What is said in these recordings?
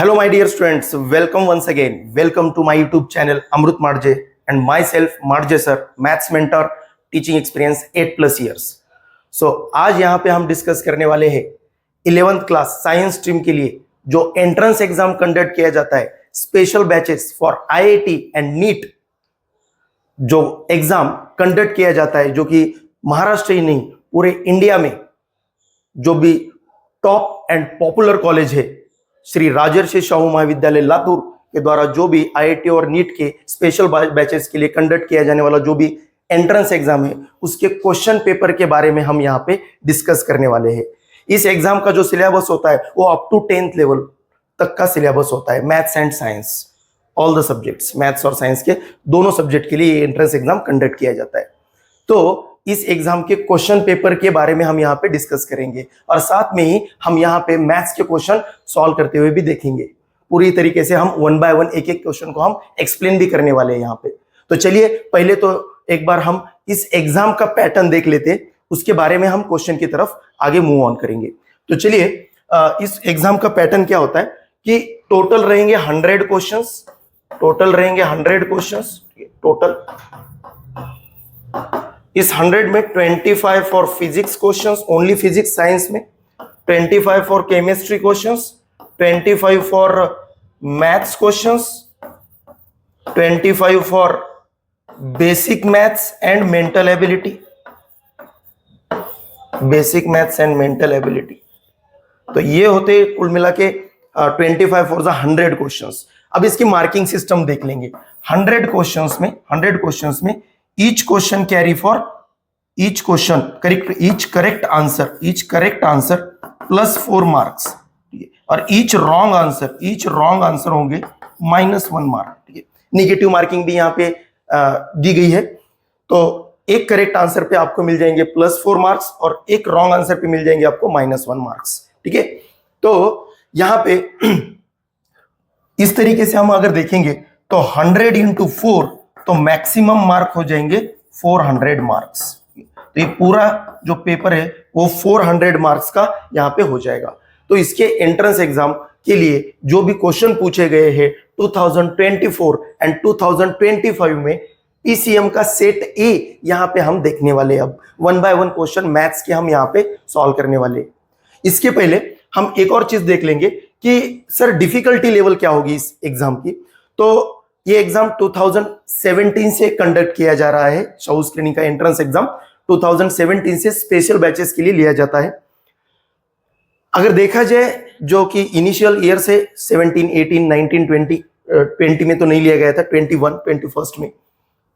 Hello, my dear students. Welcome once again. Welcome to my YouTube channel Amrut Marje and myself Marje sir, maths mentor, teaching experience 8+ years. So आज यहाँ पे हम discuss करने वाले हैं 11th class science stream के लिए जो एंट्रेंस एग्जाम कंडक्ट किया जाता है, special batches for IIT and NEET जो एग्जाम कंडक्ट किया जाता है, जो कि महाराष्ट्र ही नहीं पूरे इंडिया में जो भी टॉप एंड पॉपुलर कॉलेज है श्री राजर्षि शाहू महाविद्यालय लातूर के द्वारा जो भी आईआईटी और नीट के स्पेशल बैचेस के लिए कंडक्ट किया जाने वाला जो भी एंट्रेंस एग्जाम है, उसके क्वेश्चन पेपर के बारे में हम यहाँ पे डिस्कस करने वाले हैं। इस एग्जाम का जो सिलेबस होता है वो अप टू 10th लेवल तक का सिलेबस होता है, maths and science, all the subjects, maths और साइंस के दोनों सब्जेक्ट के लिए एंट्रेंस एग्जाम कंडक्ट किया जाता है। तो इस एग्जाम के क्वेश्चन पेपर के बारे में हम यहाँ पे डिस्कस करेंगे और साथ में ही हम यहाँ पे मैथ्स के क्वेश्चन सॉल्व करते हुए भी देखेंगे। पूरी तरीके से हम 1 बाय 1 एक एक क्वेश्चन को हम एक्सप्लेन भी करने वाले हैं यहाँ पे। तो चलिए पहले तो एक बार हम इस एग्जाम का पैटर्न देख लेते, उसके बारे में हम क्वेश्चन की तरफ आगे मूव ऑन करेंगे। तो चलिए इस एग्जाम का पैटर्न क्या होता है कि टोटल रहेंगे 100 क्वेश्चंस, टोटल रहेंगे 100 क्वेश्चंस टोटल। इस 100 में 25 for physics questions, only physics science में, 25 for chemistry questions, 25 for maths questions, 25 for basic maths and mental ability, basic maths and mental ability. तो ये होते कुल मिला के 25 फॉर द 100 क्वेश्चंस। अब इसकी मार्किंग सिस्टम देख लेंगे। 100 क्वेश्चंस में each question carry for each question correct, each correct answer plus 4 marks, ठीक है। और each wrong answer होंगे -1 मार्क, ठीक है। निगेटिव मार्किंग भी यहाँ पे दी गई है। तो एक करेक्ट आंसर पे आपको मिल जाएंगे +4 मार्क्स और एक रॉन्ग आंसर पे मिल जाएंगे आपको -1 मार्क्स, ठीक है। तो यहाँ पे इस तरीके से हम अगर देखेंगे तो 100 into 4 तो मैक्सिमम मार्क हो जाएंगे 400 मार्क्स। तो ये पूरा जो पेपर है वो 400 मार्क्स का यहाँ पे हो जाएगा। तो इसके एंट्रेंस एग्जाम के लिए जो भी क्वेश्चन पूछे गए हैं 2024 एंड 2025 में पीसीएम का सेट ए यहाँ पे हम देखने वाले हैं। अब 1 बाय 1 क्वेश्चन मैथ्स के हम यहाँ पे सॉल्व करने वाले। इसके पहले हम एक और चीज देख लेंगे कि सर डिफिकल्टी लेवल क्या होगी इस एग्जाम की। तो ये एग्जाम 2017 से कंडक्ट किया जा रहा है। शाहू स्क्रीनिंग का एंट्रेंस एग्जाम 2017 से स्पेशल बैचेस के लिए लिया जाता है। अगर देखा जाए जो कि इनिशियल ईयर से 17, 18, 19, 20 में तो नहीं लिया गया था, 21, 21 में।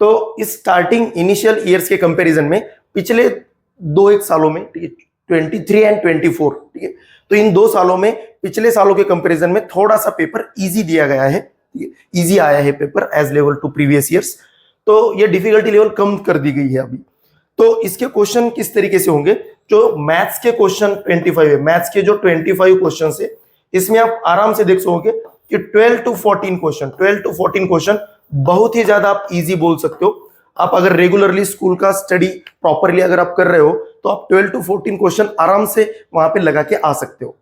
तो इस स्टार्टिंग इनिशियल ईयर्स के कंपैरिजन में पिछले 2-1 सालों में, ठीक है, 23 एंड 24, ठीक है, तो इन 2 सालों में पिछले सालों के कंपैरिजन में थोड़ा सा पेपर इजी दिया गया है, इजी आया है paper as level to previous years. तो ये डिफिकल्टी लेवल कम कर दी गई है अभी। तो इसके क्वेश्चन किस तरीके से होंगे, जो मैथ्स के क्वेश्चन 25 है, मैथ्स के जो 25 क्वेश्चन है इसमें आप आराम से देख सकोगे कि 12 to 14 क्वेश्चन बहुत ही ज्यादा आप इजी बोल सकते हो। आप अगर रेगुलरली स्कूल का स्टडी प्रॉपरली अगर आप कर रहे हो तो आप 12 to 14 क्वेश्चन आराम से वहां पे लगा के आ सकते हो।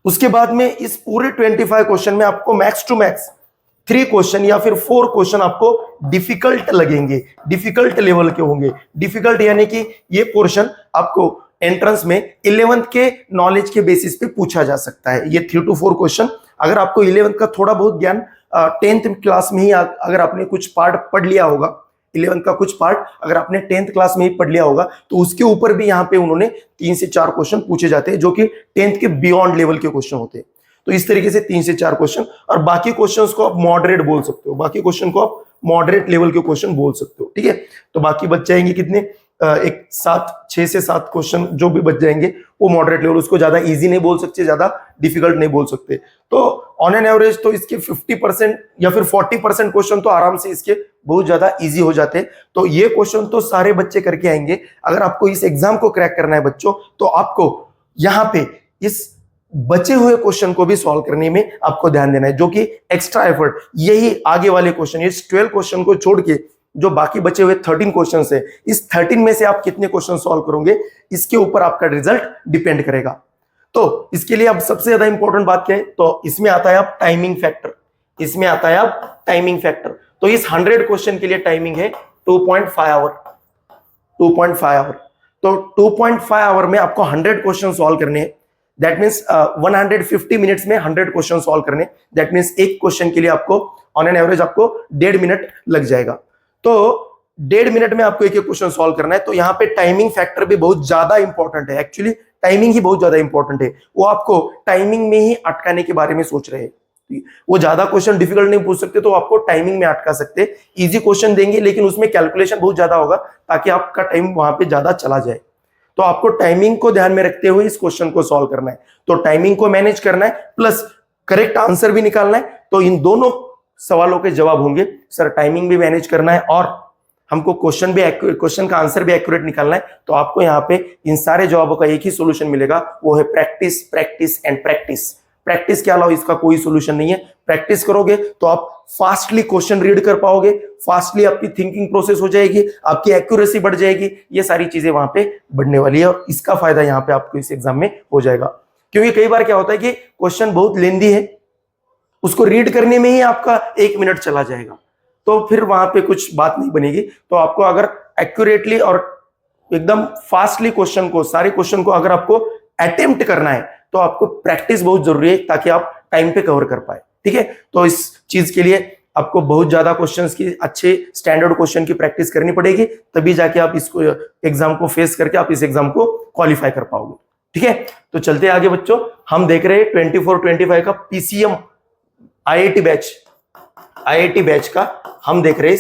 उसके बाद में इस पूरे 25 क्वेश्चन में आपको मैक्स टू मैक्स 3 क्वेश्चन या फिर 4 क्वेश्चन आपको डिफिकल्ट लगेंगे, डिफिकल्ट लेवल के होंगे। डिफिकल्ट यानी कि ये पोर्शन आपको एंट्रेंस में 11th के नॉलेज के बेसिस पे पूछा जा सकता है। ये 3 to 4 क्वेश्चन अगर आपको 11th का थोड़ा बहुत ज्ञान 10th क्लास में ही अगर आपने कुछ पार्ट पढ़ लिया होगा, 11th का कुछ पार्ट अगर आपने 10th क्लास में ही पढ़ लिया होगा तो उसके ऊपर भी यहाँ पे उन्होंने 3 से 4 क्वेश्चन पूछे जाते हैं जो कि 10th के बियॉन्ड लेवल के क्वेश्चन होते हैं। तो इस तरीके से 3 से 4 क्वेश्चन, और बाकी क्वेश्चंस को आप मॉडरेट बोल सकते हो, बाकी क्वेश्चन को आप मॉडरेट लेवल के क्वेश्चन बोल सकते हो, ठीक है। तो बाकी बच जाएंगे कितने, 6 से 7 क्वेश्चन जो भी बच जाएंगे वो मॉडरेट लेवल, उसको ज्यादा इजी नहीं बोल सकते, ज्यादा डिफिकल्ट नहीं बोल सकते। तो ऑन एन एवरेज तो इसके 50% या फिर 40% क्वेश्चन तो आराम से इसके बहुत ज्यादा इजी हो जाते हैं। तो ये क्वेश्चन तो सारे बच्चे करके आएंगे। अगर आपको इस एग्जाम को क्रैक करना है बच्चों, तो आपको यहाँ पे इस बचे हुए क्वेश्चन को भी सॉल्व करने में आपको ध्यान देना है, जो कि एक्स्ट्रा एफर्ट, यही आगे वाले क्वेश्चन, इस 12 क्वेश्चन को छोड़ के जो बाकी बचे हुए 13 क्वेश्चन है, इस 13 में से आप कितने क्वेश्चन सॉल्व करोगे इसके ऊपर आपका रिजल्ट डिपेंड करेगा। तो इसके लिए अब सबसे ज्यादा इंपॉर्टेंट बात क्या है, तो इसमें आता है अब टाइमिंग फैक्टर, इसमें आता है अब टाइमिंग फैक्टर। तो इस 100 क्वेश्चन के लिए टाइमिंग है 2.5 आवर, 2.5 आवर। तो 2.5 आवर में आपको 100 क्वेश्चन सॉल्व करने हैं, दैट मीन्स 150 मिनट्स में 100 क्वेश्चन सॉल्व करने, दैट मीन्स एक क्वेश्चन के लिए आपको ऑन एन एवरेज आपको 1.5 मिनट लग जाएगा। तो 1.5 मिनट में आपको एक एक क्वेश्चन सॉल्व करना है। तो यहाँ पे टाइमिंग फैक्टर भी बहुत ज्यादा इंपॉर्टेंट है, एक्चुअली टाइमिंग ही बहुत ज्यादा इंपॉर्टेंट है। वो आपको टाइमिंग में ही अटकाने के बारे में सोच रहे हैं, वो ज्यादा क्वेश्चन डिफिकल्ट नहीं पूछ सकते, तो आपको टाइमिंग में अटका सकते। इजी क्वेश्चन देंगे लेकिन उसमें कैलकुलेशन बहुत ज्यादा होगा ताकि आपका टाइम वहां पे ज्यादा चला जाए। तो आपको टाइमिंग को ध्यान में रखते हुए इस क्वेश्चन को सॉल्व करना है। तो टाइमिंग को मैनेज करना है प्लस करेक्ट आंसर भी निकालना है। तो इन दोनों सवालों के जवाब होंगे सर, टाइमिंग भी मैनेज करना है और हमको क्वेश्चन का आंसर भी एक्यूरेट निकालना है। तो आपको यहाँ पे इन सारे जवाबों का एक ही सोल्यूशन मिलेगा, वो है practice, practice and practice. Practice के अलावा इसका कोई सोल्यूशन नहीं है। प्रैक्टिस करोगे तो आप फास्टली क्वेश्चन रीड कर पाओगे, फास्टली आपकी थिंकिंग प्रोसेस हो जाएगी, आपकी एक्यूरेसी बढ़ जाएगी, ये सारी चीजें वहां पे बढ़ने वाली है और इसका फायदा यहाँ पे आपको इस एग्जाम में हो जाएगा। क्योंकि कई बार क्या होता है कि क्वेश्चन बहुत लेंदी है, उसको रीड करने में ही आपका 1 मिनट चला जाएगा, तो फिर वहां पे कुछ बात नहीं बनेगी। तो आपको अगर एक्यूरेटली और एकदम फास्टली क्वेश्चन को, सारे क्वेश्चन को अगर आपको अटेम्प्ट करना है तो आपको प्रैक्टिस बहुत जरूरी है ताकि आप टाइम पे कवर कर पाए। ठीक है, तो इस चीज के लिए आपको बहुत ज्यादा क्वेश्चंस की, अच्छे स्टैंडर्ड क्वेश्चन की प्रैक्टिस करनी पड़ेगी, तभी जाके आप इसको एग्जाम को फेस करके आप इस एग्जाम को क्वालिफाई कर पाओगे। ठीक है, तो चलते आगे बच्चों। हम देख रहे हैं 24-25 का पीसीएम आईआईटी बैच का हम देख रहे हैं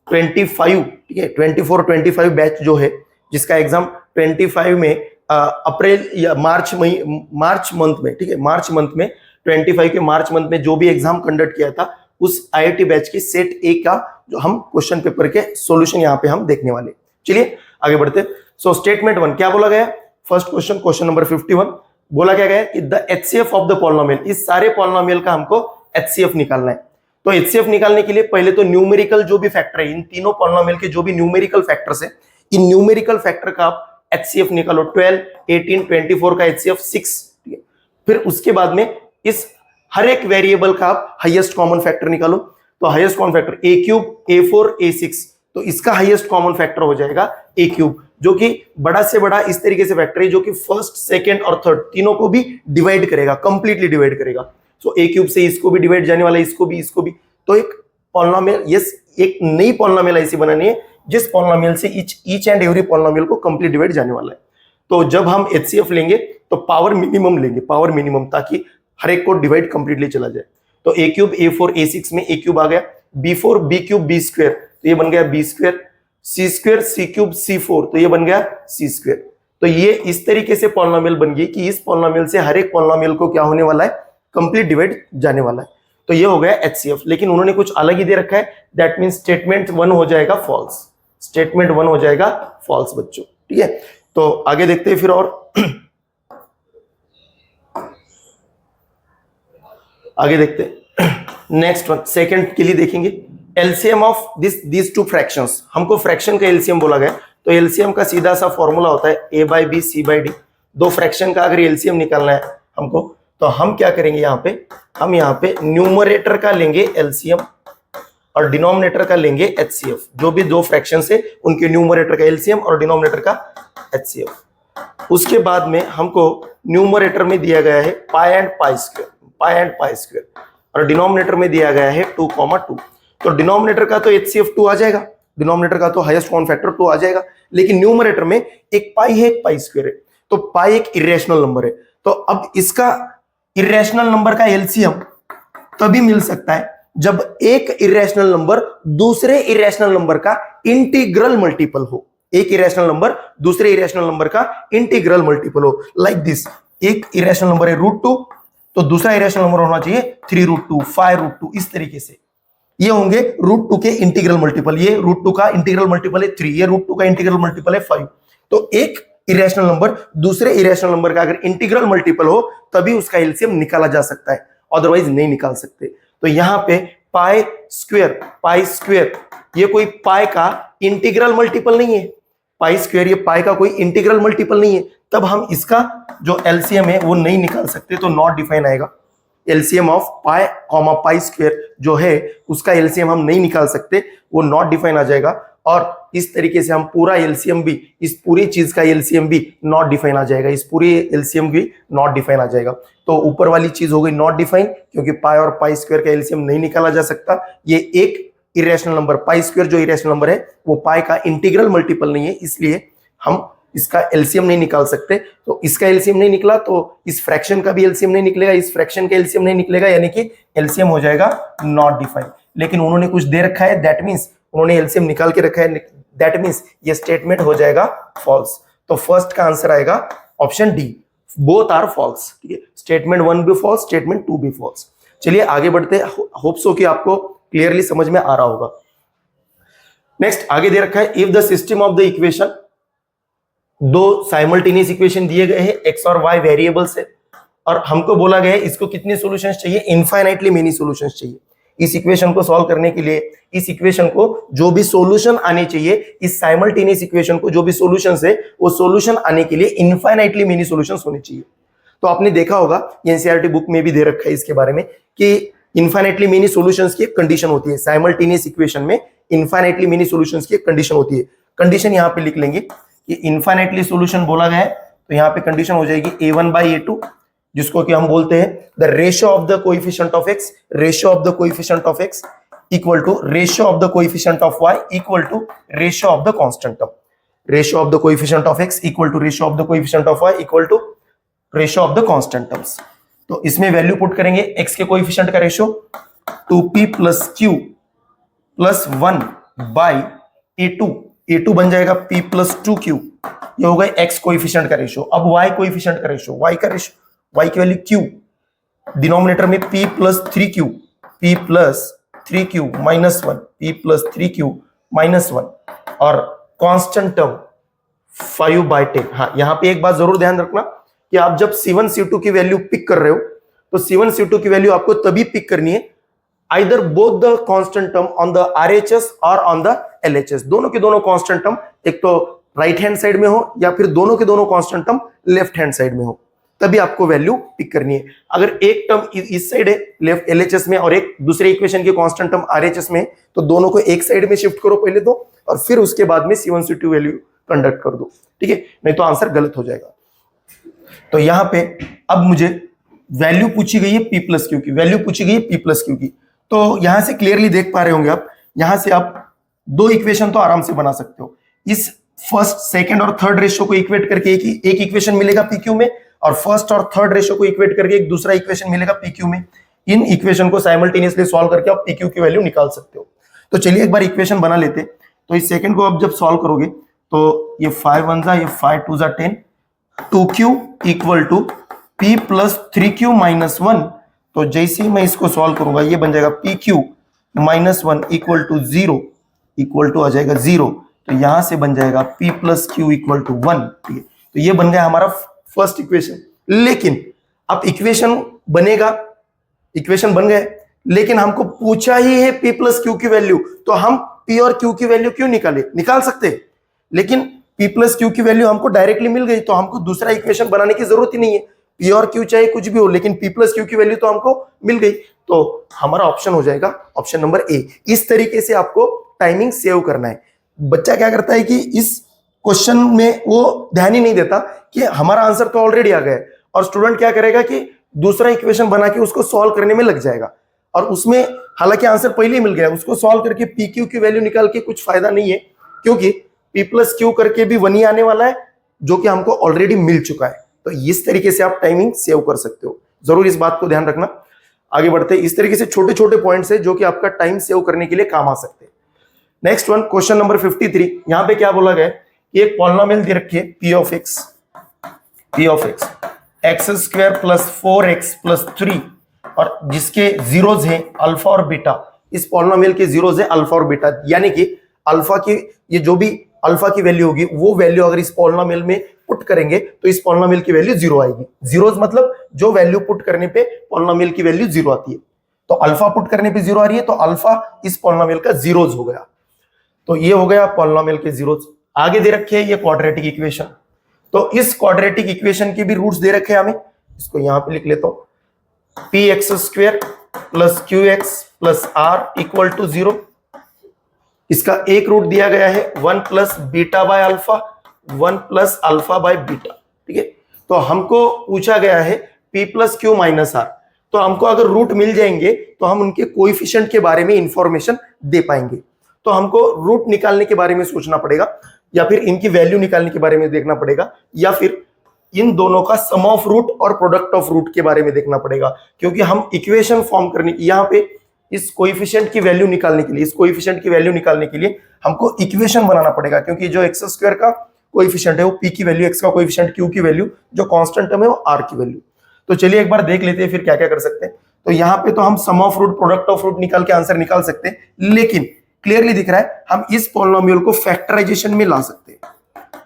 25। ठीक है, 24-25 बैच जो है, जिसका एग्जाम 25 में अप्रैल या मार्च मंथ में, ठीक है, मार्च मंथ में 25 के मार्च मंथ में जो भी एग्जाम कंडक्ट किया था, उस आईआईटी बैच की सेट ए का जो हम क्वेश्चन पेपर के सॉल्यूशन यहाँ पे हम देखने वाले। चलिए आगे बढ़ते। सो स्टेटमेंट 1 क्या बोला गया? फर्स्ट क्वेश्चन, क्वेश्चन नंबर 51, बोला क्या गया कि the HCF of the polynomial, इस सारे पॉलिनोमियल का हमको एचसीएफ निकालना है। तो एचसीएफ निकालने के लिए पहले तो न्यूमेरिकल जो भी फैक्टर है, इन तीनों पॉलिनोमियल के जो भी न्यूमेरिकल फैक्टर्स है, इन न्यूमेरिकल फैक्टर का आप एचसीएफ निकालो। 12, 18, 24 का एचसीएफ 6। फिर उसके बाद में इस हर एक वेरिएबल का आप हाईएस्ट कॉमन फैक्टर निकालो। तो highest common factor a3, a4, a6, तो इसका हाईएस्ट कॉमन फैक्टर हो जाएगा a3, जो कि बड़ा से बड़ा इस तरीके से फैक्टर है जो कि फर्स्ट, सेकंड और थर्ड तीनों को भी डिवाइड करेगा, कंप्लीटली डिवाइड करेगा। सो a3 से इसको भी डिवाइड जाने वाला है, इसको भी। तो एक पॉलिनोमियल, यस, एक नई पॉलिनोमियल ऐसी बनानी है जिस पॉलिनोमियल से ईच एंड एवरी पॉलिनोमियल को कंप्लीट डिवाइड जाने वाला है। तो जब हम एचसीएफ लेंगे तो पावर मिनिमम लेंगे, पावर मिनिमम, ताकि हर एक को डिवाइड कंप्लीटली चला जाए। तो a3, a4, a6 में a3 आ गया, b4, b3, b2, तो ये बन गया b2, c2, c3, c4, तो ये बन गया c2। तो ये इस तरीके से पॉलिनोमियल बन गई कि इस पॉलिनोमियल से हर एक पॉलिनोमियल को क्या होने वाला है, कंप्लीट डिवाइड जाने वाला है। तो ये हो गया एचसीएफ, लेकिन उन्होंने कुछ अलग ही दे रखा है, दैट मीन स्टेटमेंट 1 हो जाएगा फॉल्स, स्टेटमेंट 1 हो जाएगा फॉल्स बच्चों। ठीक है, तो आगे देखते हैं फिर और आगे देखते हैं। नेक्स्ट वन, सेकंड के लिए देखेंगे LCM of this two fractions. हमको फ्रैक्शन का एलसीएम बोला गया, तो एलसीएम का सीधा सा फॉर्मूला होता है a/b c/d। दो फ्रैक्शन का अगर एलसीएम निकालना है हमको, तो हम क्या करेंगे, हम यहाँ पे न्यूमरेटर का लेंगे एलसीएम और डिनोमिनेटर का लेंगे एचसीएफ। जो भी दो फ्रैक्शन है उनके न्यूमरेटर का एलसीएम और डिनोमिनेटर का एचसीएफ। उसके बाद में हमको न्यूमरेटर में दिया गया है पाई एंड पाई स्क्वायर, और डिनोमिनेटर में दिया गया है 2,2। तो डिनोमिनेटर का तो एचसीएफ 2 आ जाएगा, डिनोमिनेटर का तो हाईएस्ट कॉमन फैक्टर 2 आ जाएगा, लेकिन न्यूमरेटर में एक पाई है, एक पाई स्क्वायर है। तो पाई एक इरेशनल नंबर है, तो अब इसका इरेशनल नंबर का एलसीएम तभी मिल सकता है जब एक इरेशनल नंबर दूसरे इरेशनल नंबर का इंटीग्रल मल्टीपल हो। एक इरेशनल नंबर दूसरे इरेशनल नंबर का इंटीग्रल मल्टीपल हो, लाइक दिस। एक इरेशनल नंबर है √2, तो दूसरा इरेशनल नंबर होना चाहिए 3√2, 5√2, इस तरीके से ये होंगे √2 के इंटीग्रल मल्टीपल। ये √2 का इंटीग्रल मल्टीपल है 3, ये √2 का इंटीग्रल मल्टीपल है 5। तो एक इरेशनल नंबर दूसरे इरेशनल नंबर का अगर इंटीग्रल मल्टीपल हो तभी उसका एलसीएम निकाला जा सकता है, अदरवाइज नहीं निकाल सकते। तो यहाँ पे पाई स्क्वायर ये कोई पाई का इंटीग्रल मल्टीपल नहीं है, पाई स्क्वायर, ये पाई का कोई इंटीग्रल मल्टीपल नहीं है, तब हम इसका जो एलसीएम है वो नहीं निकाल सकते, तो नॉट डिफाइन आएगा। LCM of pi comma pi square जो है उसका एलसीएम हम नहीं निकाल सकते, वो नॉट डिफाइन आ जाएगा। और इस तरीके से हम पूरा एलसीएम भी, इस पूरी चीज का एलसीएम भी नॉट डिफाइन आ जाएगा, इस पूरी एलसीएम भी नॉट डिफाइन आ जाएगा। तो ऊपर वाली चीज हो गई नॉट डिफाइन, क्योंकि पाई और पाई स्क्वायर का एलसीएम नहीं निकाला जा सकता। ये एक इरेशनल नंबर, पाई स्क्वायर जो इरेशनल नंबर है वो पाई का इंटीग्रल मल्टीपल नहीं है, इसलिए हम इसका एलसीएम नहीं निकाल सकते। तो इसका एलसीएम नहीं निकला तो इस फ्रैक्शन का भी एलसीएम नहीं निकलेगा, इस फ्रैक्शन का एलसीएम नहीं निकलेगा, यानी कि एलसीएम हो जाएगा नॉट डिफाइन। लेकिन उन्होंने कुछ दे रखा है, दैट मींस उन्होंने एलसीएम निकाल के रखा है, दैट मींस ये स्टेटमेंट हो जाएगा फॉल्स। तो फर्स्ट का आंसर आएगा option D, both are false. ठीक है, स्टेटमेंट 1 भी फॉल्स, स्टेटमेंट 2 भी फॉल्स। चलिए आगे बढ़ते हैं, होप सो कि आपको क्लियरली समझ में आ रहा होगा। नेक्स्ट आगे दे रखा है, if the system of the equation, दो साइमल्टेनियस इक्वेशन दिए गए हैं, एक्स और वाई वेरिएबल्स है, और हमको बोला गया है इसको कितने सॉल्यूशंस चाहिए, इनफाइनाइटली मेनी सॉल्यूशंस चाहिए। इस इक्वेशन को सॉल्व करने के लिए, इस इक्वेशन को जो भी सॉल्यूशन आने चाहिए, इस साइमल्टेनियस इक्वेशन को जो भी सॉल्यूशंस है वो सॉल्यूशन आने के लिए इनफाइनाइटली मेनी सॉल्यूशंस होने चाहिए। तो आपने देखा होगा एनसीईआरटी बुक में भी दे रखा है इसके बारे में कि इनफाइनाइटली मेनी सॉल्यूशंस की एक कंडीशन होती है, साइमल्टेनियस इक्वेशन में इनफाइनाइटली मेनी सॉल्यूशंस की एक कंडीशन होती है। कंडीशन यहां पे लिख लेंगे कि इनफाइनाइटली सॉल्यूशन बोला गया है, तो यहां पे कंडीशन हो जाएगी a1/a2, जिसको कि हम बोलते हैं the ratio of the coefficient of x, ratio of the coefficient of x equal to ratio of the coefficient of y equal to ratio of the constant term. Ratio of the coefficient of x equal to ratio of the coefficient of y equal to ratio of the constant terms. तो इसमें value put करेंगे, x के coefficient का ratio 2p + q + 1/a2, a2 बन जाएगा p + 2q, ये होगा x coefficient का रेशियो। अब y कोएफिशिएंट का रेशियो, y का रेशियो, y की वैल्यू q, डिनोमिनेटर में p + 3q, p + 3q - 1, p + 3q - 1, और कांस्टेंट टर्म 5/10। हाँ, यहां पे एक बात जरूर ध्यान रखना कि आप जब C1 C2 की वैल्यू पिक कर रहे हो तो C1 C2 की वैल्यू आपको तभी पिक करनी है either both the constant term on the RHS और ऑन द LHS, दोनों के दोनों कांस्टेंट टर्म एक तो राइट हैंड साइड में हो या फिर दोनों के दोनों constant term left hand side में हो, तभी आपको वैल्यू पिक करनी है। अगर एक टर्म इस साइड है लेफ्ट LHS में और एक दूसरे इक्वेशन के कांस्टेंट टर्म RHS में, तो दोनों को एक साइड में शिफ्ट करो पहले तो, और फिर उसके बाद में C1 C2 वैल्यू कंडक्ट कर दो। ठीक है, नहीं तो आंसर गलत हो जाएगा। तो यहां पे अब मुझे वैल्यू पूछी गई है p + q की, वैल्यू पूछी गई है p + q की। तो यहां से क्लियरली देख पा रहे होंगे आप, यहां से आप दो इक्वेशन तो आराम से बना सकते हो। इस फर्स्ट, सेकंड और थर्ड रेशियो को इक्वेट करके एक इक्वेशन मिलेगा pq में, और फर्स्ट और थर्ड रेशियो को इक्वेट करके एक दूसरा इक्वेशन मिलेगा pq में। इन इक्वेशन को साइमल्टेनियसली सॉल्व करके आप pq की वैल्यू निकाल सकते हो। तो चलिए एक बार इक्वेशन बना लेते। तो इस सेकंड को आप जब सॉल्व करोगे तो ये 5 1 ये 5 2 10, 2q equal to p + 3q - 1। तो जैसे ही मैं इसको सॉल्व करूंगा ये बन जाएगा pq - 1 equal to 0, equal to आ जाएगा 0। तो यहां से बन जाएगा p + q इक्वल टू 1। ठीक है, तो ये बन गया हमारा फर्स्ट इक्वेशन। लेकिन अब इक्वेशन बनेगा, इक्वेशन बन गए, लेकिन हमको पूछा ही है p + q की वैल्यू, तो हम p और q की वैल्यू क्यों निकाल सकते हैं, लेकिन p + q की वैल्यू हमको डायरेक्टली मिल गई, तो हमको दूसरा इक्वेशन बनाने की जरूरत ही नहीं है। p और q चाहे कुछ भी हो, लेकिन p + q की वैल्यू तो हमको मिल गई, तो हमारा ऑप्शन हो जाएगा ऑप्शन नंबर ए। इस तरीके से आपको टाइमिंग सेव करना है। बच्चा क्या करता है कि इस क्वेश्चन में वो ध्यान ही नहीं देता कि हमारा आंसर तो ऑलरेडी आ गया है, और स्टूडेंट क्या करेगा कि दूसरा इक्वेशन बना के उसको सॉल्व करने में लग जाएगा, और उसमें हालांकि आंसर पहले ही मिल गया, उसको सॉल्व करके pq की वैल्यू निकाल के कुछ फायदा नहीं है, क्योंकि p + q करके भी 1 ही आने वाला है जो कि हमको ऑलरेडी मिल चुका है। तो इस तरीके से आप टाइमिंग सेव कर सकते हो, जरूर इस बात को ध्यान रखना। आगे बढ़ते इस तरीके से छोटे छोटे पॉइंट्स है जो कि आपका टाइम सेव करने के लिए काम आ सकते हैं। Next one, question number 53। यहां पे क्या बोला गया है कि एक पॉलिनोमियल दे रखी है p of x x² + 4x + 3, और जिसके जीरोज हैं अल्फा और बीटा। इस पॉलिनोमियल के जीरोज है अल्फा और बीटा, यानी कि अल्फा की ये जो भी अल्फा की वैल्यू होगी वो वैल्यू अगर इस पॉलिनोमियल में पुट करेंगे तो इस पॉलिनोमियल की वैल्यू 0 आएगी। जीरोज मतलब जो वैल्यू पुट करने पे पॉलिनोमियल की वैल्यू 0 आती है। तो अल्फा पुट करने पे 0 आ रही है, तो अल्फा इस पॉलिनोमियल का जीरोज हो गया। तो ये हो गया पॉलिनोमियल के जीरोज। आगे दे रखे है ये क्वाड्रेटिक इक्वेशन, तो इस क्वाड्रेटिक इक्वेशन के भी रूट्स दे रखे हैं हमें, इसको यहां पे लिख लेता हूं, p x square plus q x plus r equal to 0। इसका एक रूट दिया गया है 1 plus beta by alpha, 1 plus alpha by beta, ठीक है। तो हमको पूछा गया है p plus q minus r, तो हमको अगर रूट मिल जाएंगे तो हम उनके कोएफिशिएंट के बारे में इंफॉर्मेशन दे पाएंगे। तो हमको रूट निकालने के बारे में सोचना पड़ेगा, या फिर इनकी वैल्यू निकालने के बारे में देखना पड़ेगा, या फिर इन दोनों का सम ऑफ रूट और प्रोडक्ट ऑफ रूट के बारे में देखना पड़ेगा। क्योंकि हम इक्वेशन फॉर्म करने, यहाँ पे इस कोएफिशिएंट की वैल्यू निकालने के लिए, इस कोएफिशिएंट की वैल्यू निकालने के लिए हमको इक्वेशन बनाना पड़ेगा। क्योंकि जो एक्स स्क्वायर का कोएफिशिएंट है वो p की वैल्यू, x का कोएफिशिएंट q की वैल्यू, जो कांस्टेंट टर्म है वो r की वैल्यू। तो चलिए एक बार देख लेते हैं फिर क्या क्या कर सकते हैं। तो यहाँ पे तो हम sum of root product of root निकाल के आंसर निकाल सकते हैं, लेकिन क्लियरली दिख रहा है हम इस पॉलिनोमियल को फैक्टराइजेशन में ला सकते हैं।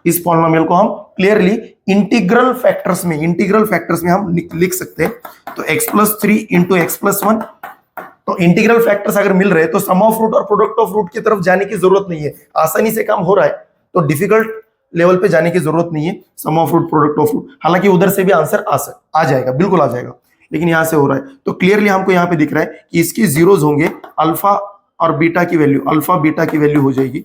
इस पॉलिनोमियल को हम क्लियरली इंटीग्रल फैक्टर्स में हम लिख सकते हैं। तो x plus 3 into x plus 1, तो इंटीग्रल फैक्टर्स अगर मिल रहे हैं तो सम ऑफ रूट और प्रोडक्ट ऑफ रूट की तरफ जाने की जरूरत नहीं है, आसानी से काम हो रहा है। तो डिफिकल्ट लेवल पे जाने की जरूरत नहीं है, sum of root product of root. हालांकि उधर से भी आंसर आ जाएगा, बिल्कुल आ जाएगा, लेकिन यहां से हो रहा है। तो क्लियरली हमको यहाँ पे दिख रहा है कि इसके जीरोज होंगे अल्फा और बीटा की वैल्यू, अल्फा बीटा की वैल्यू हो जाएगी,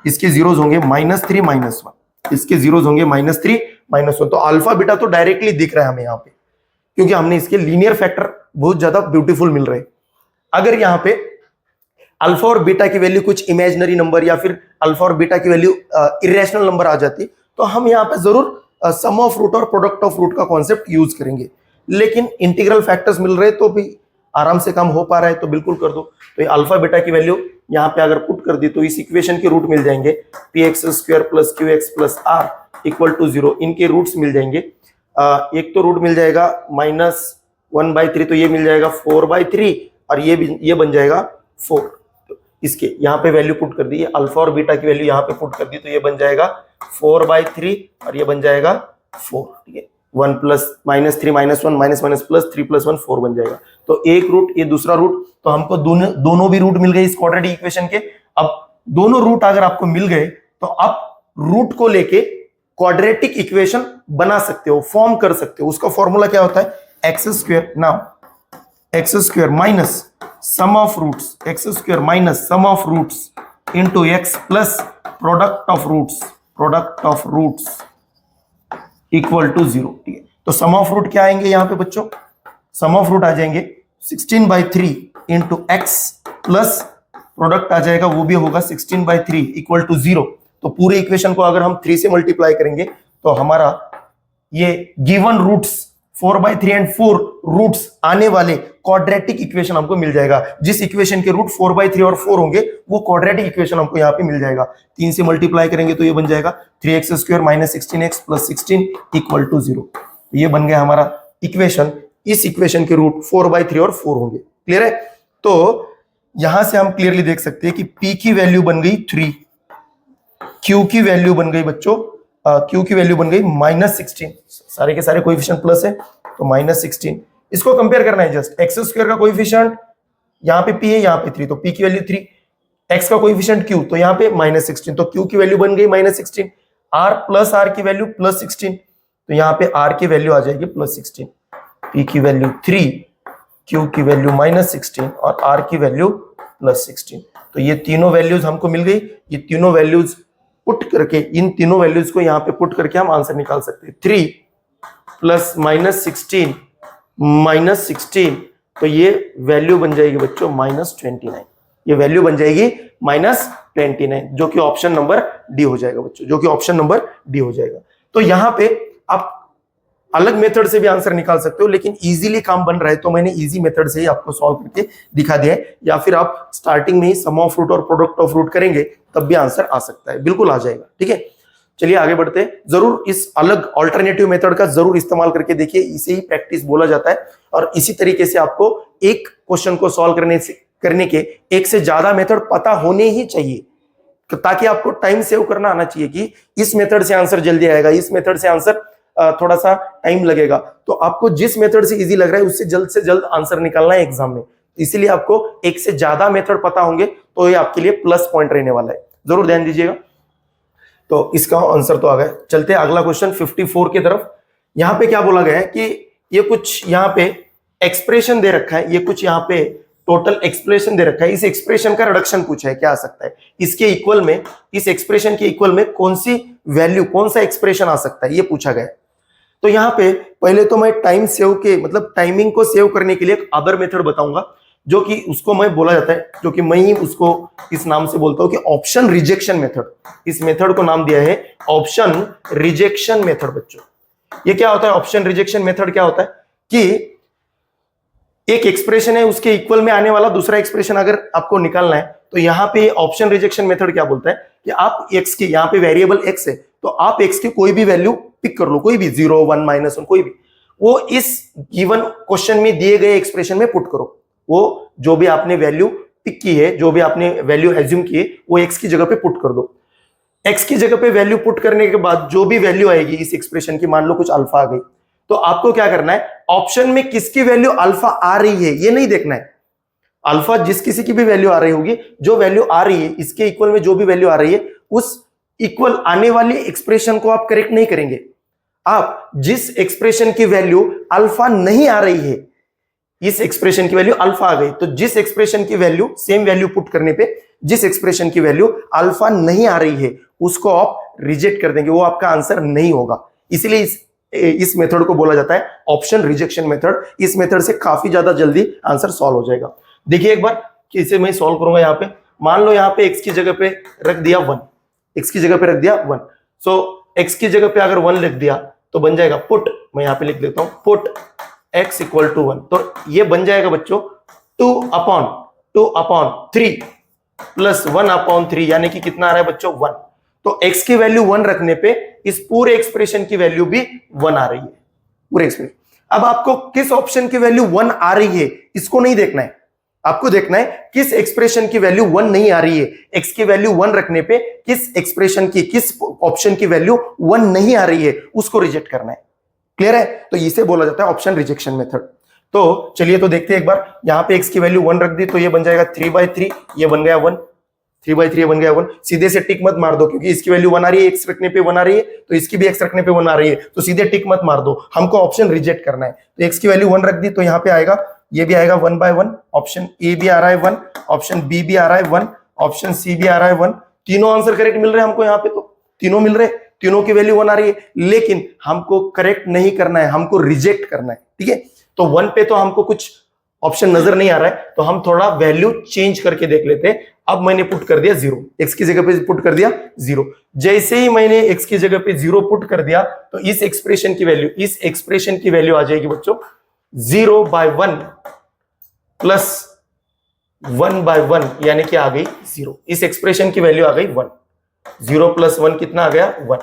इसके जीरोज होंगे -3 -1, इसके जीरोज होंगे -3 -1। तो अल्फा बीटा तो डायरेक्टली दिख रहा है हमें यहाँ पे, क्योंकि हमने इसके लीनियर फैक्टर बहुत ज्यादा ब्यूटीफुल मिल रहे हैं। अगर यहाँ पे अल्फा और बीटा की वैल्यू कुछ इमेजिनरी नंबर या फिर अल्फा और बीटा की वैल्यू इरेशनल नंबर आ जाती, तो हम यहाँ पे जरूर सम ऑफ रूट और प्रोडक्ट ऑफ रूट का कॉन्सेप्ट यूज करेंगे। लेकिन इंटीग्रल फैक्टर्स मिल रहे तो भी आराम से काम हो पा रहा है, तो बिल्कुल कर दो। तो ये अल्फा बीटा की वैल्यू यहाँ पे अगर पुट कर दी तो इस इक्वेशन के रूट मिल जाएंगे, p x square plus q x plus r equal to 0। इनके रूट्स मिल जाएंगे, एक तो रूट मिल जाएगा -1/3, तो ये मिल जाएगा 4/3, और ये बन जाएगा 4। तो इसके यहाँ पे वैल्यू पुट कर दी, अल्फा और बीटा की वैल्यू यहाँ पे पुट कर दी, तो ये बन जाएगा 4/3 और ये बन जाएगा 4, ठीक है। 1 प्लस -3 -1 माइनस प्लस 3 प्लस 1 4 बन जाएगा। तो एक रूट, ये दूसरा रूट, तो हमको दोनों भी रूट मिल गए इस क्वाड्रेटिक इक्वेशन के। अब दोनों रूट अगर आपको मिल गए तो आप रूट को लेके क्वाड्रेटिक इक्वेशन बना सकते हो, फॉर्म कर सकते हो। उसका फॉर्मूला क्या होता है, x square, now x square minus sum of roots, x square minus sum of roots into x plus product of roots equal to 0, ठीक है। तो सम ऑफ रूट क्या आएंगे यहाँ पे बच्चों, सम ऑफ रूट आ जाएंगे 16/3 इंटू एक्स प्लस प्रोडक्ट आ जाएगा, वो भी होगा 16/3 इक्वल टू 0। तो पूरे इक्वेशन को अगर हम 3 से मल्टीप्लाई करेंगे तो हमारा ये गिवन रूट्स 4/3 एंड 4 रूट्स आने वाले क्वाड्रेटिक इक्वेशन हमको मिल जाएगा। जिस इक्वेशन के रूट 4/3 और 4 होंगे वो क्वाड्रेटिक इक्वेशन हमको यहाँ पे मिल जाएगा। 3 से मल्टीप्लाई करेंगे तो ये बन जाएगा 3x square minus 16x plus 16 equal to 0। ये बन गया हमारा इक्वेशन। इस इक्वेशन के रूट 4/3 और 4 होंगे। क्लियर है? तो यहां से हम क्लियरली देख सकते हैं कि p की वैल्यू बन गई 3, q की वैल्यू बन गई बच्चों, q की वैल्यू बन गई -16। सारे के सारे कोएफिशिएंट प्लस है तो -16। इसको कंपेयर करना है जस्ट, एक्स स्क्वायर का कोएफिशिएंट यहाँ पे p है, यहाँ पे 3, तो p की वैल्यू 3, x का कोएफिशिएंट q, तो यहाँ पे -16, तो q की वैल्यू बन गई -16, r प्लस r की वैल्यू +16, तो यहाँ पे r की वैल्यू आ जाएगी +16, p की वैल्यू 3, q की वैल्यू -16 और r की वैल्यू +16। तो ये तीनों वैल्यूज हमको मिल गई। ये तीनों वैल्यूज पुट करके, इन तीनों वैल्यूज को यहाँ पे पुट करके हम आंसर निकाल सकते हैं। 3 प्लस -16, तो ये वैल्यू बन जाएगी बच्चों -29। ये वैल्यू बन जाएगी -29, जो कि ऑप्शन नंबर डी हो जाएगा बच्चों, जो कि ऑप्शन नंबर डी हो जाएगा। तो यहाँ पे आप अलग मेथड से भी आंसर निकाल सकते हो, लेकिन इजीली काम बन रहा है तो मैंने इजी मेथड से ही आपको सॉल्व करके दिखा दिया है। या फिर आप स्टार्टिंग में ही सम ऑफ रूट और प्रोडक्ट ऑफ रूट करेंगे तब भी आंसर आ सकता है, बिल्कुल आ जाएगा। ठीक है, चलिए आगे बढ़ते हैं। जरूर इस अलग ऑल्टरनेटिव मेथड का जरूर इस्तेमाल करके देखिए, इसे ही प्रैक्टिस बोला जाता है। और इसी तरीके से आपको एक क्वेश्चन को सॉल्व करने के एक से ज्यादा मेथड पता होने ही चाहिए, ताकि आपको टाइम सेव करना आना चाहिए कि इस मेथड से आंसर जल्दी आएगा, इस मेथड से आंसर थोड़ा सा टाइम लगेगा। तो आपको जिस मेथड से इजी लग रहा है उससे जल्द आंसर निकालना है एग्जाम में। इसीलिए आपको एक से ज्यादा मेथड पता होंगे तो ये आपके लिए प्लस पॉइंट रहने वाला है, जरूर ध्यान दीजिएगा। तो इसका आंसर तो आ गया। चलते हैं अगला क्वेश्चन 54 की तरफ। यहां पे क्या बोला गया है कि ये कुछ यहां पे एक्सप्रेशन दे रखा है, ये कुछ यहां पे टोटल एक्सप्रेशन दे रखा है, इस एक्सप्रेशन का रिडक्शन पूछा है, क्या आ सकता है इसके इक्वल में, इस एक्सप्रेशन के इक्वल में कौन सी वैल्यू, कौन सा एक्सप्रेशन आ सकता है, ये पूछा गया है। तो यहां पे पहले तो मैं टाइम सेव के मतलब टाइमिंग को सेव करने के लिए एक अदर मेथड बताऊंगा, जो कि उसको मैं बोला जाता है, जो कि मैं ही उसको इस नाम से बोलता हूं कि ऑप्शन रिजेक्शन मेथड। इस मेथड को नाम दिया है ऑप्शन रिजेक्शन मेथड। बच्चों ये क्या होता है ऑप्शन रिजेक्शन मेथड? क्या होता है कि एक एक्सप्रेशन है, उसके इक्वल में आने वाला दूसरा एक्सप्रेशन अगर आपको निकालना है, तो यहां पे ऑप्शन रिजेक्शन मेथड क्या बोलता है कि आप x की, यहां पे वेरिएबल x है, तो आप x की कोई भी वैल्यू पिक कर लो, कोई भी 0 1 -1 कोई भी, वो इस गिवन क्वेश्चन में दिए गए एक्सप्रेशन में पुट करो। वो जो भी आपने वैल्यू पिक की है, जो भी आपने वैल्यू एज्यूम की है, वो x की जगह पे पुट कर दो। x की जगह पे वैल्यू पुट करने के बाद जो भी वैल्यू आएगी इस एक्सप्रेशन की, मान लो कुछ अल्फा आ गई, तो आपको क्या करना है, ऑप्शन में किसकी वैल्यू अल्फा आ रही है ये नहीं देखना है। अल्फा जिस किसी की भी वैल्यू आ रही होगी, जो वैल्यू आ रही है इसके इक्वल में जो भी वैल्यू आ रही है, उस इक्वल आने वाली एक्सप्रेशन को आप करेक्ट नहीं करेंगे। आप जिस एक्सप्रेशन की वैल्यू अल्फा नहीं आ रही है, इस एक्सप्रेशन की वैल्यू अल्फा आ गई, तो जिस एक्सप्रेशन की वैल्यू, सेम वैल्यू पुट करने पे जिस एक्सप्रेशन की वैल्यू अल्फा नहीं आ रही है, उसको आप रिजेक्ट कर देंगे, वो आपका आंसर नहीं होगा। इसलिए इस मेथड को बोला जाता है ऑप्शन रिजेक्शन मेथड। इस मेथड से काफी ज्यादा जल्दी आंसर सॉल्व हो जाएगा। देखिए एक बार कि इसे मैं सॉल्व करूंगा। यहां पे मान लो यहां पे x की जगह पे रख दिया 1, x की जगह पे रख दिया 1, सो x की जगह पे अगर 1 लिख दिया तो बन जाएगा पुट, मैं यहां पे लिख देता हूं पुट x इक्वल टू 1, तो ये बन जाएगा बच्चों 2/3 प्लस 1/3, यानी कि कितना आ रहा है बच्चों 1। तो x की वैल्यू 1 रखने पे इस पूरे एक्सप्रेशन की वैल्यू भी 1 आ रही है, पूरे एक्सप्रेशन। अब आपको किस ऑप्शन की वैल्यू 1 आ रही है इसको नहीं देखना है, आपको देखना है किस एक्सप्रेशन की वैल्यू 1 नहीं आ रही है। x की वैल्यू 1 रखने पे किस एक्सप्रेशन की, किस ऑप्शन की वैल्यू 1 नहीं आ रही है, उसको रिजेक्ट करना है। क्लियर है? तो इसे बोला जाता है ऑप्शन रिजेक्शन मेथड। तो चलिए तो देखते हैं एक बार। यहां पे x की वैल्यू 1 रख दी तो ये बन जाएगा 3/3, ये बन गया 1, 3/3 बन गया 1। सीधे से टिक मत मार दो, क्योंकि इसकी वैल्यू 1 आ रही है, x रखने पे 1 आ रही है, तो इसकी भी x रखने पे 1 आ रही है, तो सीधे टिक मत मार दो, हमको ऑप्शन रिजेक्ट करना है। तो x की वैल्यू 1 रख दी तो यहां पे आएगा, ये भी आएगा 1/1, ऑप्शन ए भी आ रहा है 1, ऑप्शन बी भी आ रहा है 1, ऑप्शन सी भी आ रहा है 1। तीनों आंसर करेक्ट मिल रहे हैं हमको, यहाँ पे तो तीनों मिल रहे, तीनों की वैल्यू 1 आ रही है, लेकिन हमको करेक्ट नहीं करना है, हमको रिजेक्ट करना है। ठीक है, तो 1 पे तो हमको कुछ ऑप्शन नजर नहीं आ रहा है, तो हम थोड़ा वैल्यू चेंज करके देख लेते हैं। अब मैंने पुट कर दिया 0, x की जगह पे पुट कर दिया 0। जैसे ही मैंने x की जगह पे 0 पुट कर दिया, तो इस एक्सप्रेशन की वैल्यू, इस एक्सप्रेशन की वैल्यू आ जाएगी बच्चों 0/1 प्लस 1/1, यानी कि आ गई 0। इस एक्सप्रेशन की वैल्यू आ गई 1। 0 + 1 कितना आ गया 1,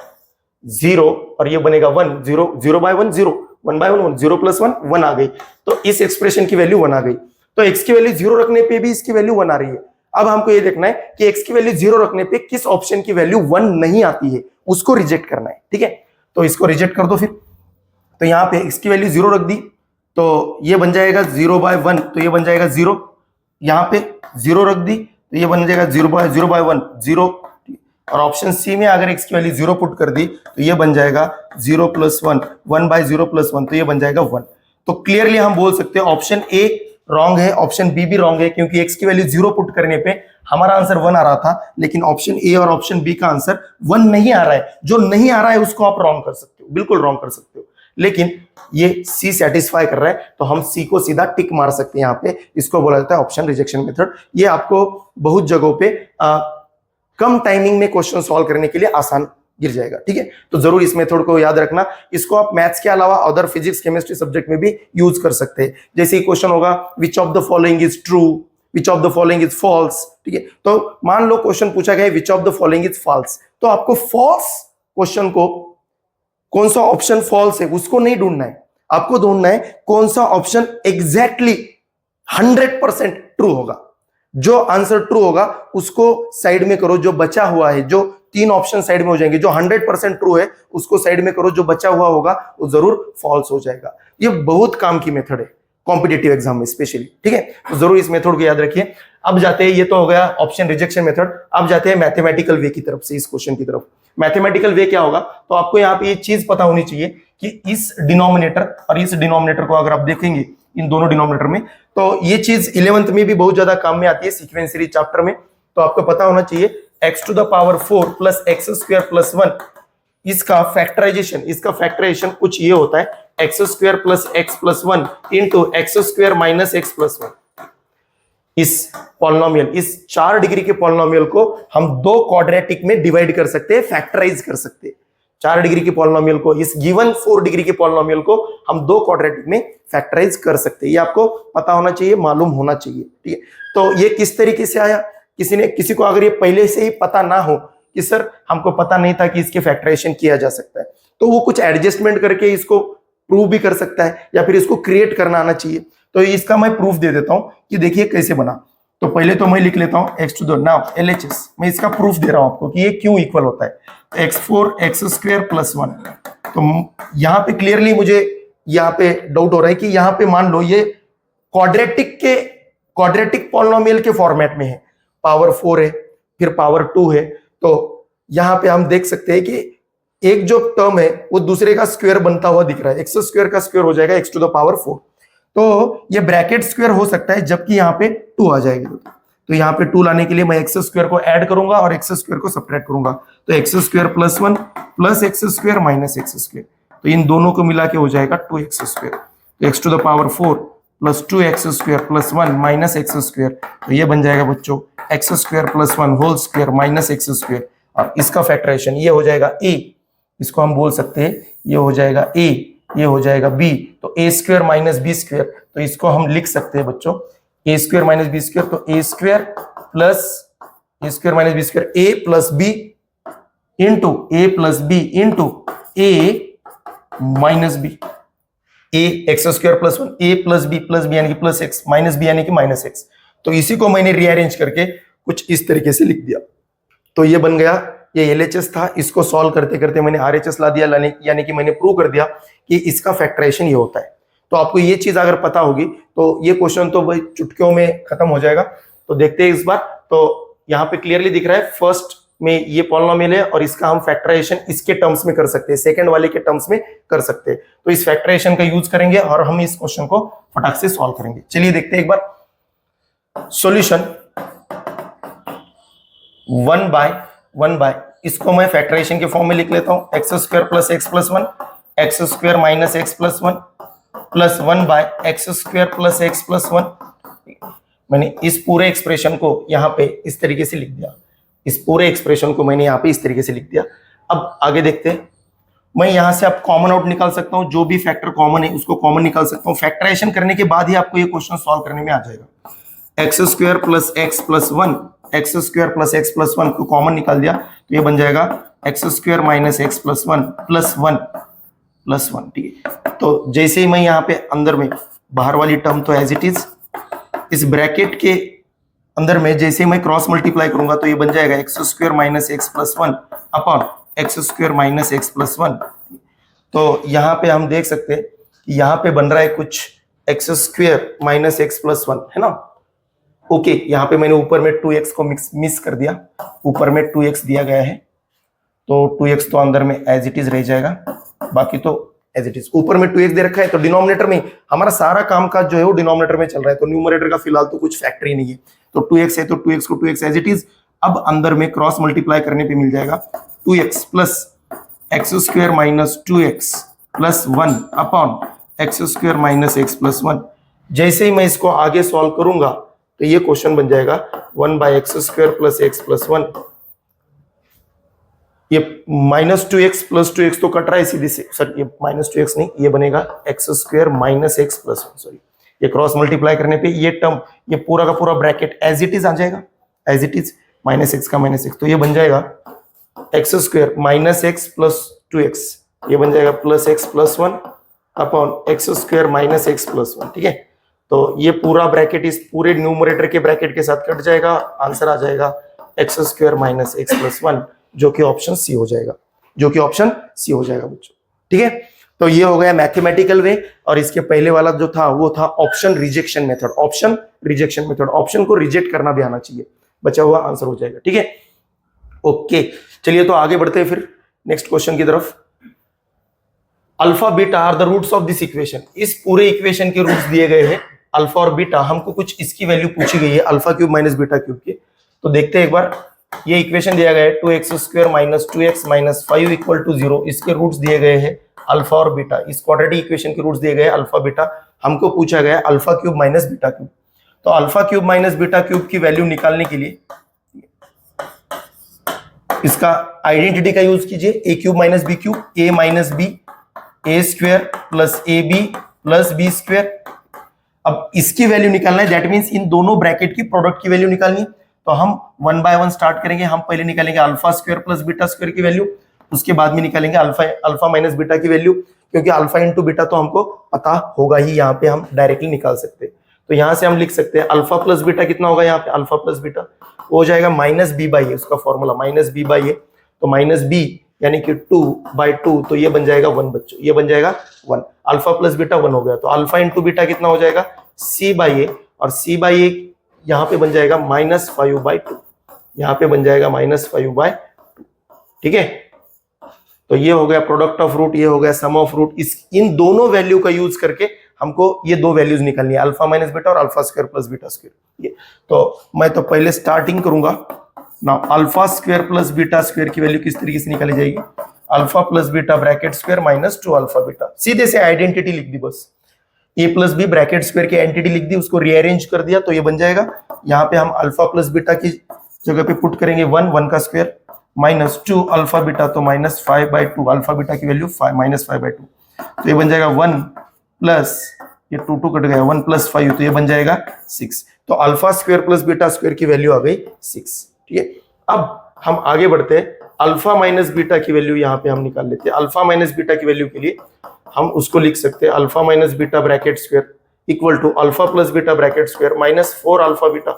0, और ये बनेगा 1, 0, 0/1 0, 1/1 1, 0 + 1 1 आ गई। तो इस एक्सप्रेशन की वैल्यू 1 आ गई। तो x की वैल्यू 0 रखने पे भी इसकी वैल्यू 1 आ रही है। अब हमको ये देखना है कि x की वैल्यू 0 रखने पे किस ऑप्शन की वैल्यू 1 नहीं आती है, उसको रिजेक्ट करना है। ठीक है, तो इसको रिजेक्ट कर दो फिर। तो यहां पे x की वैल्यू 0 रख दी, तो ये बन जाएगा 0/1, तो ये बन जाएगा 0। यहां पे 0 रख दी तो ये बन जाएगा 0/1 0, और ऑप्शन सी में अगर x की वैल्यू 0 पुट कर दी तो ये बन जाएगा 0 + 1, 1/0 + 1, तो ये बन जाएगा 1। तो क्लियरली हम बोल सकते हैं ऑप्शन ए रॉन्ग है, ऑप्शन बी भी रॉन्ग है, क्योंकि x की वैल्यू 0 पुट करने पे हमारा आंसर 1 आ रहा था, लेकिन ऑप्शन ए और ऑप्शन बी का आंसर 1 नहीं आ रहा है। जो नहीं आ रहा है उसको आप रॉन्ग कर सकते हो, बिल्कुल रॉन्ग कर सकते हो, लेकिन ये सी सेटिस्फाई कर रहा है, तो हम सी को सीधा टिक मार सकते हैं। यहाँ पे इसको बोला जाता है ऑप्शन रिजेक्शन मेथड। ये आपको बहुत जगहों पे कम टाइमिंग में क्वेश्चन सॉल्व करने के लिए आसान गिर जाएगा। ठीक है, तो जरूर इस मेथड को याद रखना। इसको आप मैथ्स के अलावा अदर फिजिक्स केमिस्ट्री सब्जेक्ट में भी यूज कर सकते हैं। जैसे क्वेश्चन होगा which of the following is true, which of the following is false. ठीक है, तो मान लो क्वेश्चन पूछा गया which of the following is false, तो आपको फॉल्स क्वेश्चन को कौन सा ऑप्शन फॉल्स है उसको नहीं ढूंढना है, आपको ढूंढना है कौन सा ऑप्शन एग्जैक्टली 100% ट्रू होगा। जो आंसर ट्रू होगा उसको साइड में करो, जो बचा हुआ है, जो 3 ऑप्शन साइड में हो जाएंगे, जो 100% ट्रू है उसको साइड में करो, जो बचा हुआ होगा वो जरूर फॉल्स हो जाएगा। ये बहुत काम की मेथड है कॉम्पिटिटिव एग्जाम में स्पेशली। ठीक है, तो जरूर इस मेथड को याद रखिए। अब जाते हैं, ये तो हो गया ऑप्शन रिजेक्शन मेथड, अब जाते हैं मैथमेटिकल वे की तरफ से इस क्वेश्चन की तरफ। मैथमेटिकल वे क्या होगा, तो आपको यहाँ पे ये चीज पता होनी चाहिए कि इस डिनोमिनेटर और इस डिनोमिनेटर को अगर आप देखेंगे इन दोनों डिनोमिनेटर में, तो ये चीज 11th में भी बहुत ज्यादा काम में आती है सीक्वेंस सीरीज चैप्टर में। तो आपको पता होना चाहिए x to the power 4 plus x square plus 1, इसका फैक्टराइजेशन कुछ ये होता है x square plus x plus 1 into x square minus x plus 1। इस पॉलिनोमियल, इस 4 डिग्री के पॉलिनोमियल को हम 2 क्वाड्रेटिक में डिवाइड कर सकते हैं, फैक्टराइज कर सकते हैं। 4 डिग्री के पॉलिनोमियल को, इस गिवन 4 डिग्री के पॉलिनोमियल को हम 2 क्वाड्रेटिक में फैक्टराइज कर सकते हैं। ये आपको पता होना चाहिए, मालूम होना चाहिए, ठीक है। तो ये किस तरीके से आया, किसी को अगर ये पहले से ही पता ना हो कि सर हमको पता नहीं था कि इसके फैक्टराइजेशन किया जा सकता है, तो वो कुछ एडजस्टमेंट करके इसको प्रूव भी कर सकता है या फिर इसको क्रिएट करना आना चाहिए। तो इसका मैं प्रूफ दे देता हूं कि देखिए कैसे बना। तो पहले तो मैं लिख लेता हूं x to the now LHS, मैं इसका प्रूफ दे रहा हूं आपको कि ये क्यों इक्वल होता है x4 एक्स स्क्वायर प्लस 1। तो यहां पे क्लियरली मुझे यहां पे डाउट हो रहा है कि यहां पे मान लो ये क्वाड्रेटिक पॉलिनोमियल के फॉर्मेट में है, पावर 4 है फिर पावर 2 है। तो यहां पे हम देख सकते हैं कि एक जो टर्म है वो दूसरे का स्क्वायर बनता हुआ दिख रहा है, एक्स स्क्वायर का स्क्वायर हो जाएगा x टू द पावर 4। तो ये ब्रैकेट स्क्वायर हो सकता है जबकि यहाँ पे 2 आ जाएगा। तो यहाँ पे 2 लाने के लिए मैं एक्स स्क्वायर को ऐड करूंगा और एक्स स्क्वायर को सब्ट्रैक्ट करूंगा। तो x square plus 1 plus x square minus x square, तो इन दोनों को मिला के हो जाएगा 2x स्क्वायर। तो x to the power 4 plus 2x square plus 1 minus x square, तो ये बन जाएगा बच्चों x square plus 1 whole square minus x square. और इसका फैक्टराइजेशन ये हो जाएगा a, इसको हम बोल सकते हैं ये हो जाएगा a, ये हो जाएगा b। तो a square minus b square, तो इसको हम लिख सकते हैं बच्चों a square minus b square, तो a square plus a square minus b square a plus b into a plus b into a minus b, a x square plus 1 a plus b यानी कि plus x minus b यानी कि minus x। तो इसी को मैंने rearrange करके कुछ इस तरीके से लिख दिया। तो ये बन गया, ये LHS था। इसको सॉल्व करते करते मैंने RHS ला दिया, यानी कि मैंने प्रूव कर दिया कि इसका फैक्टराइजेशन ये होता है। तो आपको ये चीज अगर पता होगी तो ये क्वेश्चन तो भाई चुटकियों में खत्म हो जाएगा। तो देखते हैं इस बार। तो यहाँ पे क्लियरली दिख रहा है फर्स्ट में ये पॉलिनोमियल है और इसका हम फैक्टराइजेशन इसके टर्म्स में कर सकते हैं, सेकंड वाले के टर्म्स में कर सकते हैं। तो इस फैक्टराइजेशन का यूज करेंगे और हम इस क्वेश्चन को फटाक से सॉल्व करेंगे। चलिए देखते हैं एक बार सॉल्यूशन। 1 बाय इसको मैं फैक्टराइजेशन के फॉर्म में लिख लेता हूं, x square plus x plus 1 x square minus x plus 1 plus 1 by x square plus x plus 1। मैंने इस पूरे एक्सप्रेशन को यहाँ पे इस तरीके से लिख दिया, इस पूरे एक्सप्रेशन को मैंने यहाँ पे इस तरीके से लिख दिया। अब आगे देखते हैं। मैं यहाँ से आप कॉमन आउट निकाल सकता हूँ, जो भी फैक्टर कॉमन है उसको कॉमन निकाल सकता हूँ। फैक्टराइजेशन करने के बाद ही आपको ये क्वेश्चन सॉल्व करने में आ जाएगा। X square plus x plus 1 x square plus x plus 1 को कॉमन निकाल दिया तो ये बन जाएगा x square minus x plus 1 plus 1 plus 1, ठीक है। तो जैसे ही मैं यहाँ पे अंदर में बाहर वाली टर्म तो एज इट इज, इस ब्रैकेट के अंदर में जैसे ही मैं क्रॉस मल्टीप्लाई करूंगा तो ये बन जाएगा x square minus x plus 1 upon x square minus x plus 1। तो यहाँ पे हम देख सकते हैं कि यहाँ पे बन रहा है कुछ x square minus x plus 1, है ना। ओके, यहाँ पे मैंने ऊपर में 2x को मिस कर दिया, ऊपर में 2x दिया गया है तो 2x तो अंदर में एज इट इज रह जाएगा, बाकी तो एज इट इज। ऊपर में 2x दे रखा है तो डिनोमिनेटर में हमारा सारा काम काज जो है वो डिनोमिनेटर में चल रहा है, तो न्यूमरेटर का फिलहाल तो कुछ फैक्टर ही नहीं है। तो 2x है तो 2x को 2x एज इट इज। अब अंदर में क्रॉस मल्टीप्लाई करने पे मिल जाएगा 2x plus x square minus 2x plus 1 upon x square minus x plus 1। जैसे ही मैं इसको आगे सॉल्व करूंगा तो ये क्वेश्चन बन जाएगा 1 by x square plus x plus 1। ये माइनस 2x प्लस 2x तो कट रहा है सीधे से, सर ये माइनस 2x नहीं, ये बनेगा x square minus x plus 1। Sorry, ये क्रॉस मल्टीप्लाई करने पे ये टर्म, ये पूरा का पूरा ब्रैकेट एज इट इज आ जाएगा, as it is minus x का माइनस एक्स। तो ये बन जाएगा x square minus x plus 2x, ये बन जाएगा plus x plus 1 upon x square minus x plus 1, ठीक है। तो ये पूरा ब्रैकेट इस पूरे न्यूमरेटर के ब्रैकेट के साथ कट जाएगा, आंसर आ जाएगा x square minus x plus 1, जो कि ऑप्शन सी हो जाएगा, जो कि ऑप्शन सी हो जाएगा बच्चों, ठीक है। तो ये हो गया मैथमेटिकल वे। और इसके पहले वाला जो था वो था option rejection method. Option rejection method, option को रिजेक्ट करना भी आना चाहिए, बचा हुआ आंसर हो जाएगा, ठीक है। ओके, चलिए तो आगे बढ़ते हैं फिर नेक्स्ट क्वेश्चन की तरफ। Alpha beta are the roots of this equation, इस पूरे इक्वेशन के रूट्स दिए गए हैं अल्फा और बीटा, हमको कुछ इसकी वैल्यू पूछी गई है alpha cube minus beta cube की। तो देखते हैं एक बार, ये इक्वेशन दिया गया है 2x² minus 2x minus 5 equal to 0, इसके रूट्स दिए गए हैं अल्फा और बीटा, इस क्वाड्रेटिक इक्वेशन के रूट्स दिए गए हैं अल्फा बीटा, हमको पूछा गया है alpha cube minus beta cube. तो alpha cube minus beta cube की वैल्यू निकालने के लिए इसका आइडेंटिटी का यूज कीजिए, a cube minus b cube, a minus b, a square plus a b plus b square. अब इसकी वैल्यू निकालना है, दैट मींस इन दोनों ब्रैकेट की प्रोडक्ट की वैल्यू निकालनी है। तो हम वन बाय वन स्टार्ट करेंगे, हम पहले निकालेंगे alpha square plus beta square की वैल्यू, उसके बाद में निकालेंगे अल्फा माइनस बीटा की वैल्यू, क्योंकि अल्फा इंटू बीटा तो हमको पता होगा ही, यहाँ पे हम डायरेक्टली निकाल सकते हैं। तो यहाँ से हम लिख सकते हैं अल्फा प्लस बीटा कितना होगा, यहाँ पे अल्फा प्लस बीटा हो जाएगा माइनस बी बाई ए, उसका फॉर्मूला माइनस बी बाई ए। तो माइनस बी यानी कि 2/2, तो ये बन जाएगा 1 बच्चों, ये बन जाएगा 1। अल्फा प्लस बीटा 1 हो गया, तो अल्फा इंटू बीटा कितना हो जाएगा c बाई ए, और c बाई ए यहाँ पे बन जाएगा -5/2, यहाँ पे बन जाएगा -5/2। ठीक है, तो ये हो गया प्रोडक्ट ऑफ रूट, ये हो गया सम ऑफ रूट। इन दोनों वैल्यू का यूज करके हमको ये दो वैल्यूज निकालनी है, अल्फा माइनस बीटा और alpha square plus beta square. तो मैं तो पहले स्टार्टिंग करूंगा ना, alpha square plus beta square की वैल्यू किस तरीके से निकाली जाएगी, alpha plus beta bracket square minus 2 alpha beta, सीधे से आइडेंटिटी लिख दी बस, ए प्लस बी ब्रैकेट स्क्वायर की एंटिटी लिख दी, उसको रीअरेंज कर दिया, तो ये बन जाएगा। यहाँ पे हम अल्फा प्लस बीटा की जगह पे पुट करेंगे 1 का स्क्वायर माइनस 2 अल्फा बीटा, तो -5/2, अल्फा बीटा की वैल्यू -5/2, तो ये बन जाएगा 1 प्लस ये 2 कट गया, 1 + 5, तो ये बन जाएगा 6। तो alpha square plus beta square की वैल्यू आ गई 6। ठीक है, अब हम आगे बढ़ते हैं, अल्फा माइनस बीटा की वैल्यू यहाँ पे हम निकाल लेते हैं। अल्फा माइनस बीटा की वैल्यू के लिए हम उसको लिख सकते हैं alpha minus beta bracket square equal to alpha plus beta bracket square -4 alpha beta,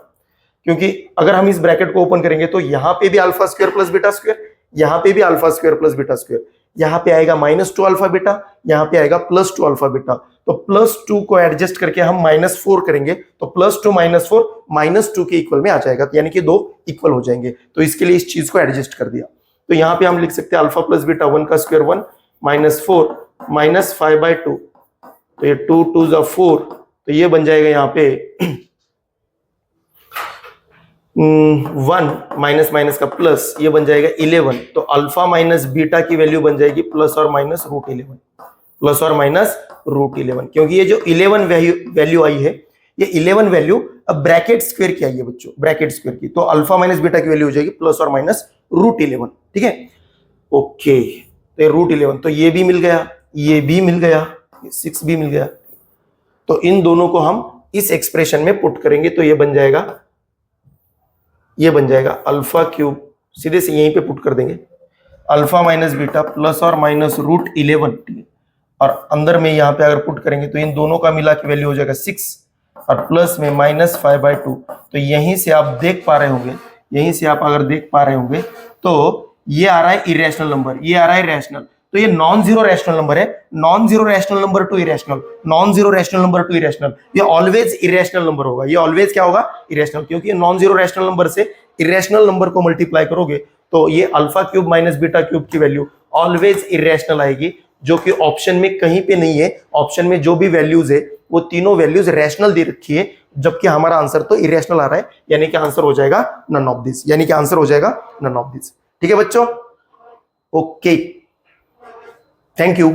क्योंकि अगर हम इस ब्रैकेट को ओपन करेंगे तो यहाँ पे भी alpha square plus beta square, यहाँ पे भी alpha square plus beta square, यहाँ पे आएगा -2 अल्फा बीटा, यहाँ पे आएगा +2 अल्फा बीटा। तो +2 को एडजस्ट करके हम -4 करेंगे, तो +2 -4 -2 के इक्वल में आ जाएगा, यानी कि 2 इक्वल हो जाएंगे। तो इसके लिए इस चीज को एडजस्ट कर दिया, तो यहाँ पे हम लिख सकते हैं अल्फा प्लस बीटा 1 का स्क्वायर 1 -4 -5/2, तो ये 2 2 = 4, तो ये बन जाएगा यहाँ पे 1 माइनस माइनस का प्लस, ये बन जाएगा 11। तो अल्फा माइनस बीटा की वैल्यू बन जाएगी +or- √11, +or- क्योंकि ये जो 11 वैल्यू आई है, ये 11 वैल्यू अब ब्रैकेट स्क्वायर की आई है बच्चों, ब्रैकेट स्क्वायर की, तो अल्फा माइनस बीटा की वैल्यू हो जाएगी +or- √11। ठीक है, ओके, तो √11, तो ये भी मिल गया, ये भी मिल गया, 6 भी मिल गया। तो इन दोनों को हम इस एक्सप्रेशन में पुट करेंगे, तो ये बन जाएगा अल्फा क्यूब, सीधे से यहीं पे पुट कर देंगे, अल्फा माइनस बीटा +or- √11, और अंदर में यहाँ पे अगर पुट करेंगे तो इन दोनों का मिला की वैल्यू हो जाएगा 6, और प्लस में -5/2। तो यहीं से आप देख पा रहे होंगे, यहीं से आप अगर देख पा रहे होंगे तो ये आ रहा है इरेशनल नंबर, ये आ रहा है रैशनल, तो ये नॉन जीरो रैशनल नंबर है, non zero rational number two irrational, non zero rational number two irrational, ये ऑलवेज इरेशनल नंबर होगा, ये ऑलवेज क्या होगा, इरेशनल, क्योंकि नॉन जीरो रैशनल नंबर से इरेशनल नंबर को मल्टीप्लाई करोगे तो ये alpha cube minus beta cube की वैल्यू ऑलवेज इरेशनल आएगी, जो कि ऑप्शन में कहीं पे नहीं है। ऑप्शन में जो भी वैल्यूज है वो तीनों वैल्यूज रैशनल दे रखी है, जबकि हमारा आंसर तो इरेशनल आ रहा है, यानी कि आंसर हो जाएगा नन ऑफ दिस, यानी कि आंसर हो जाएगा नन ऑफ दिस। ठीक है बच्चों, ओके, थैंक यू।